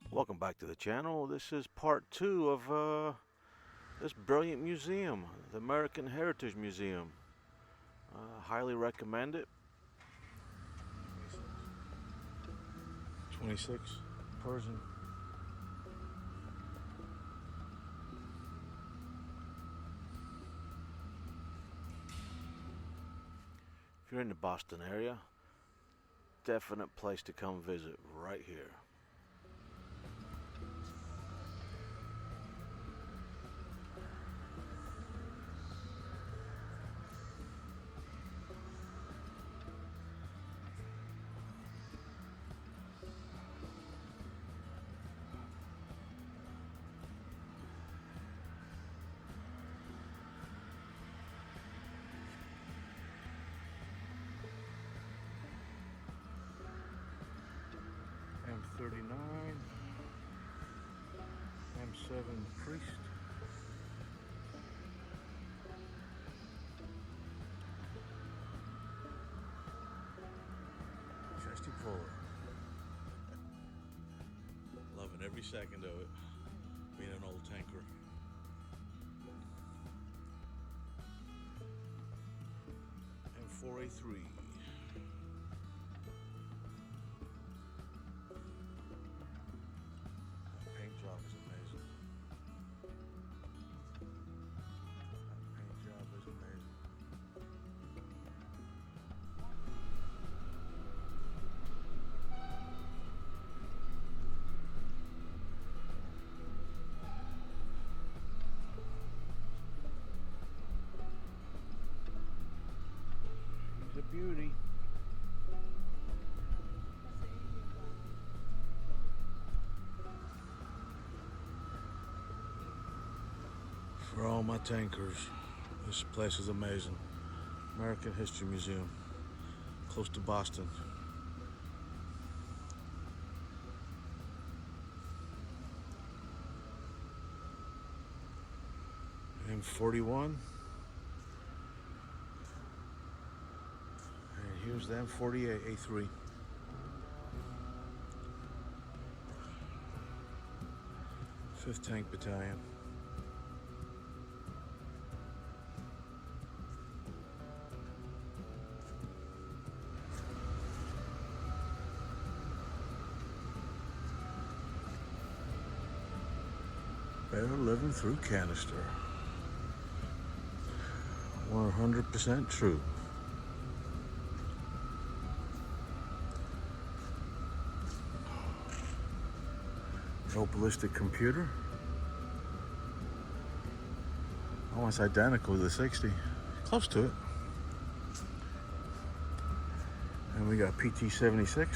Welcome back to the channel. This is part two of this brilliant museum, the American Heritage Museum. Highly recommend it. 26 Persian. If you're in the Boston area, definite place to come visit right here. M39, M7 Priest. Chesty Puller. Loving every second of it, being an old tanker. M4A3. That paint job is amazing. That paint job is amazing. He's a beauty. For all my tankers, this place is amazing. American History Museum, close to Boston. M41. And here's the M48A3. Fifth Tank Battalion. Better living through canister. 100% true. No ballistic computer. Almost identical to the 60. Close to it. And we got PT-76.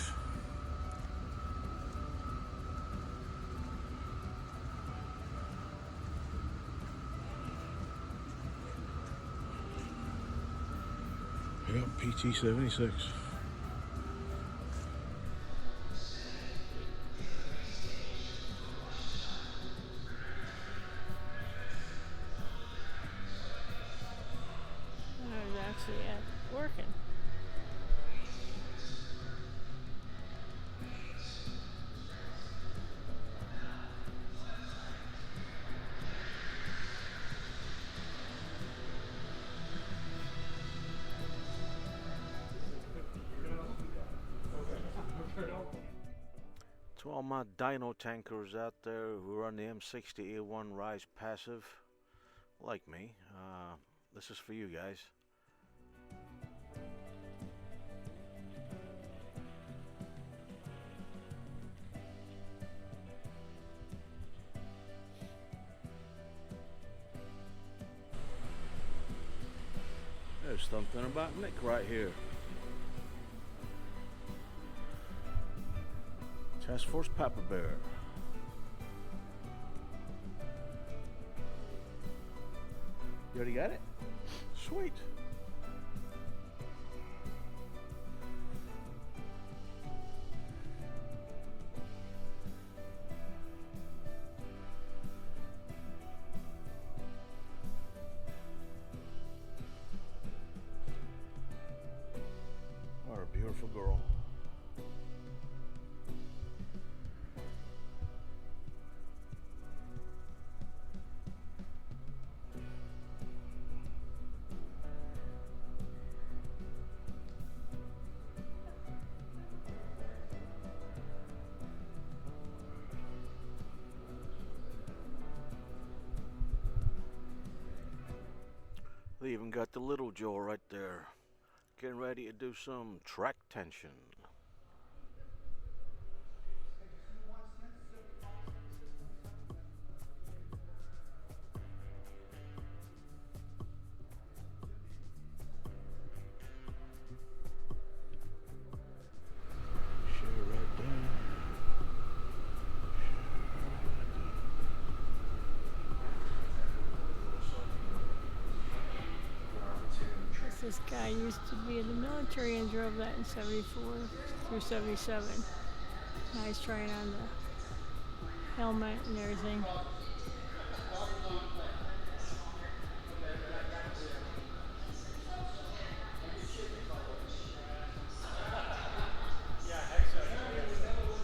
Yep, PT-76. I was actually working. To all my dyno tankers out there who run the M60 A1 Rise Passive, like me, this is for you guys. There's something about Nick right here. Task Force Papa Bear. You already got it? Sweet. What a beautiful girl. even got the little Joe right there, getting ready to do some track tension. Shit right there. This guy used to be in the military and drove that in 74 through 77. Now he's trying on the helmet and everything.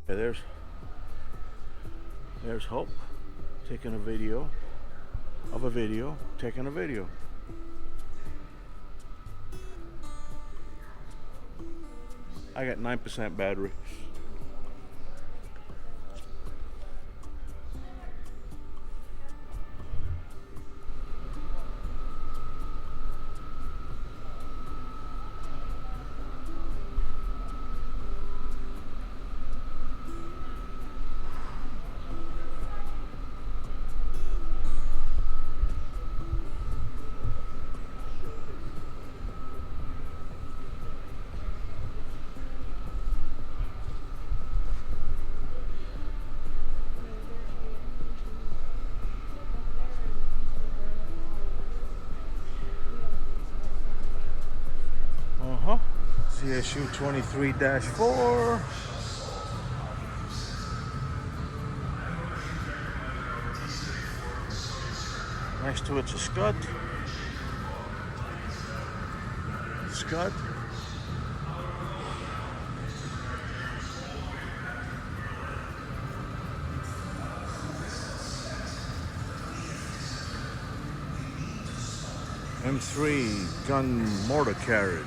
Yeah, there's Hope taking a video of a video, taking a video. I got 9% battery. CSU 23-4. Next to it's a Scud. Scud. M3 gun mortar carriage.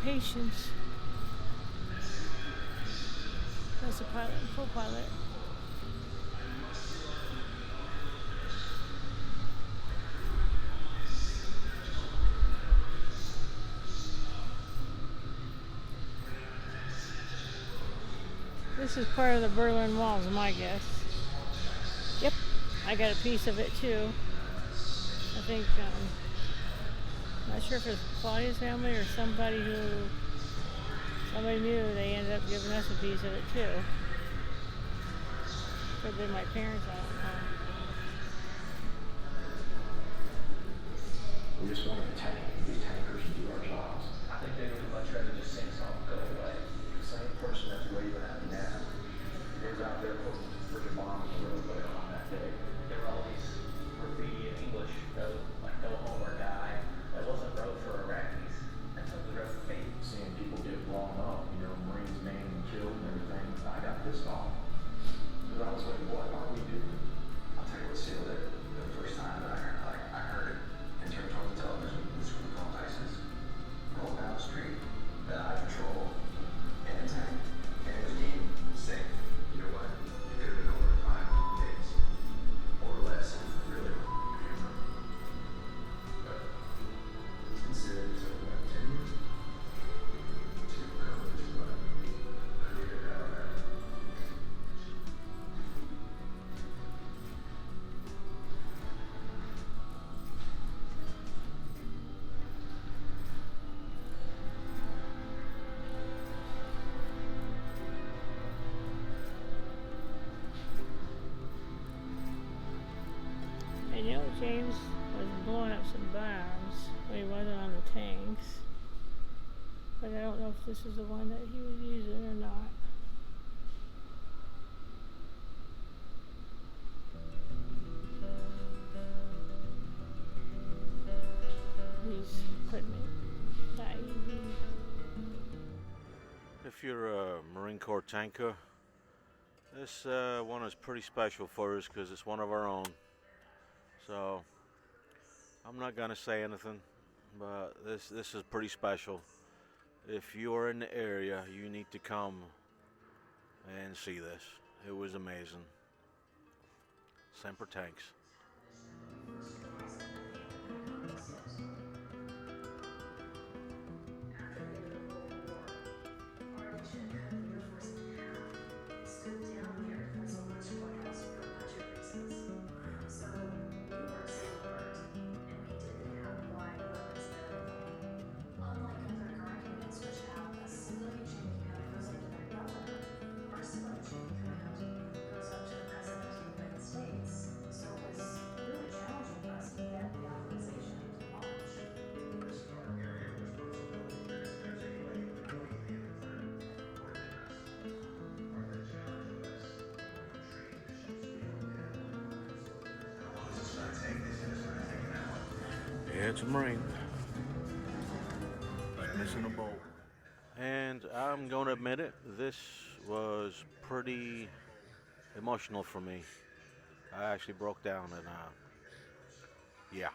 Patience. That's a pilot and co-pilot. This is part of the Berlin Wall, is my guess. Yep, I got a piece of it too. I think, not sure if it's Claudia's family or somebody knew, they ended up giving us a piece of it too. Could have been my parents, I don't know. We just want to be tankers and do our jobs. I think they would much rather just sing something go away. The same person that's waving at me now is out there putting freaking bombs on the roadway on that day. There were all these graffiti in English, no homework guy. That wasn't wrote for Iraqis. That took the rest of me. Seeing people get blown up, Marines maimed and killed and everything, I got pissed off. Because I was like, what are we doing? I'll tell you what sealed it. The first time that I heard it and turned on the television, this group called ISIS rolled down the street that I patrol in a tank, and it was deemed safe. You know what? It could have been over 5 days or less, really. But it's considered sort of like 10 years to accomplish what I needed out of that. I know James was blowing up some bombs when he wasn't on the tanks, but I don't know if this is the one that he was using or not. These equipment, the IED. If you're a Marine Corps tanker, this one is pretty special for us because it's one of our own. So I'm not gonna say anything, but this is pretty special. If you're in the area, you need to come and see this. It was amazing. Semper Tanks. Yeah, it's a Marine. He's missing a bolt. And I'm going to admit it, this was pretty emotional for me. I actually broke down and yeah,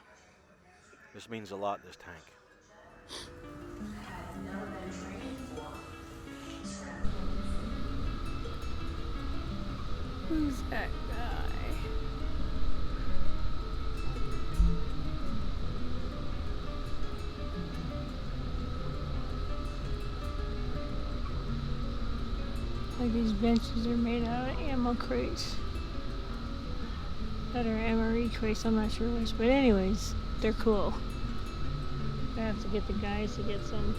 this means a lot, this tank. Who's that guy? Like these benches are made out of ammo crates. That are MRE crates, I'm not sure which. But anyways, they're cool. I have to get the guys to get some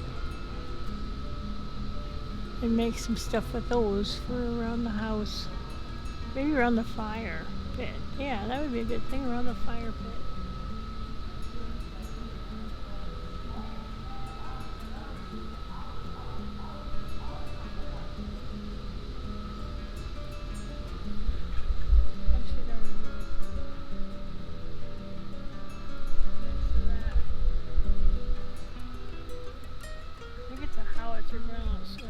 and make some stuff with those for around the house. Maybe around the fire pit. Yeah, that would be a good thing, around the fire pit. I think it's a howitzer, but I'm not sure.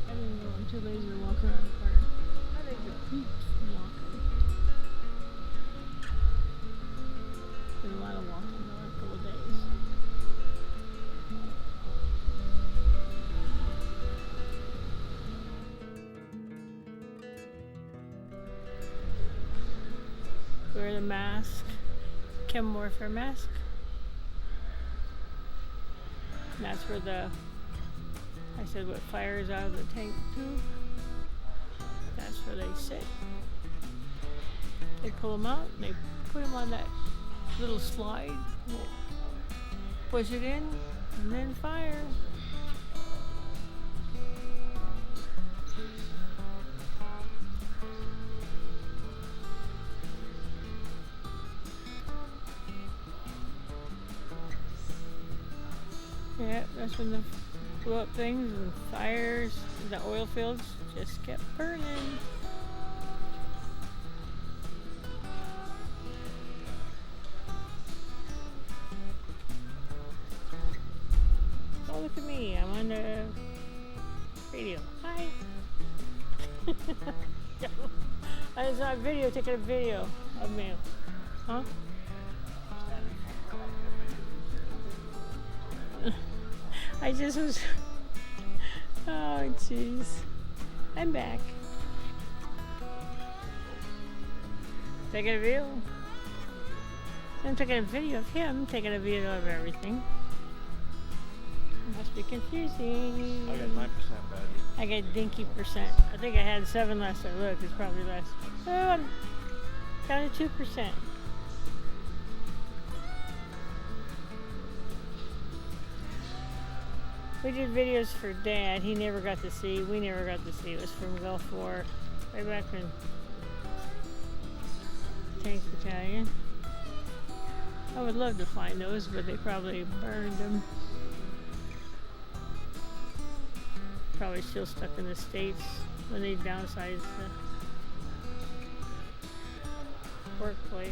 I didn't know. I'm too lazy to walk around the corner. I think the peeps walking. There's a lot of walking the last couple of days. Wear the mask. Chem warfare mask. And that's where I said what fires out of the tank tube. That's where they sit. They pull them out and they put them on that little slide. Push it in and then fire. Yeah, that's when the blew up things and fires, the oil fields just kept burning. Oh, look at me, I'm on the radio. Hi. I was on video, taking a video of me. Huh? I just was. Oh, jeez. I'm back. Taking a video. I'm taking a video of him, taking a video of everything. Must be confusing. I got 9% badge. I got dinky percent. I think I had 7 last I looked. It's probably less. Oh, I'm down to 2%. We did videos for Dad. He never got to see. We never got to see. It was from Gulf War, way back when Tank Battalion. I would love to find those, but they probably burned them. Probably still stuck in the States when they downsized the workplace.